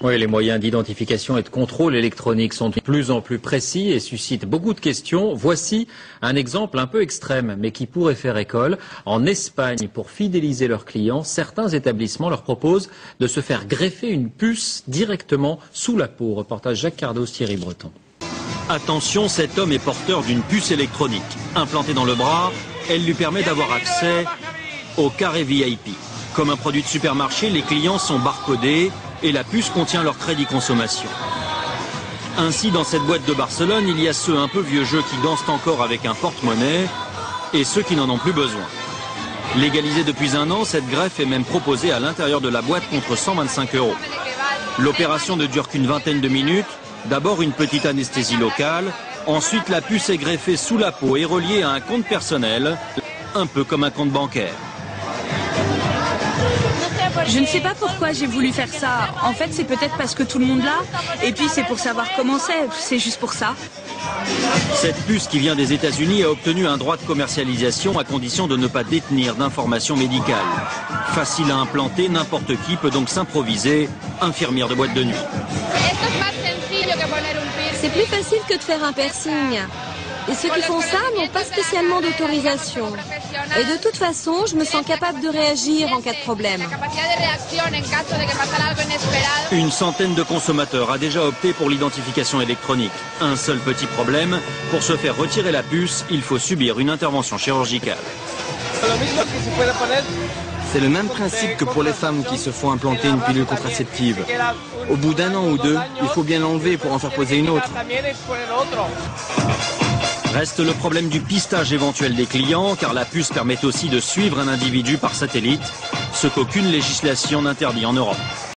Oui, les moyens d'identification et de contrôle électronique sont de plus en plus précis et suscitent beaucoup de questions. Voici un exemple un peu extrême, mais qui pourrait faire école. En Espagne, pour fidéliser leurs clients, certains établissements leur proposent de se faire greffer une puce directement sous la peau. Reportage Jacques Cardos, Thierry Breton. Attention, cet homme est porteur d'une puce électronique. Implantée dans le bras, elle lui permet d'avoir accès au carré VIP. Comme un produit de supermarché, les clients sont barcodés et la puce contient leur crédit consommation. Ainsi, dans cette boîte de Barcelone, il y a ceux un peu vieux jeux qui dansent encore avec un porte-monnaie et ceux qui n'en ont plus besoin. Légalisée depuis un an, cette greffe est même proposée à l'intérieur de la boîte contre 125 €. L'opération ne dure qu'une vingtaine de minutes. D'abord une petite anesthésie locale, ensuite la puce est greffée sous la peau et reliée à un compte personnel, un peu comme un compte bancaire. Je ne sais pas pourquoi j'ai voulu faire ça. En fait, c'est peut-être parce que tout le monde l'a. Et puis, c'est pour savoir comment c'est juste pour ça. Cette puce qui vient des États-Unis a obtenu un droit de commercialisation à condition de ne pas détenir d'informations médicales. Facile à implanter, n'importe qui peut donc s'improviser infirmière de boîte de nuit. C'est plus facile que de faire un piercing. Et ceux qui font ça n'ont pas spécialement d'autorisation. Et de toute façon, je me sens capable de réagir en cas de problème. Une centaine de consommateurs a déjà opté pour l'identification électronique. Un seul petit problème, pour se faire retirer la puce, il faut subir une intervention chirurgicale. C'est le même principe que pour les femmes qui se font implanter une pilule contraceptive. Au bout d'un an ou deux, il faut bien l'enlever pour en faire poser une autre. Reste le problème du pistage éventuel des clients, car la puce permet aussi de suivre un individu par satellite, ce qu'aucune législation n'interdit en Europe.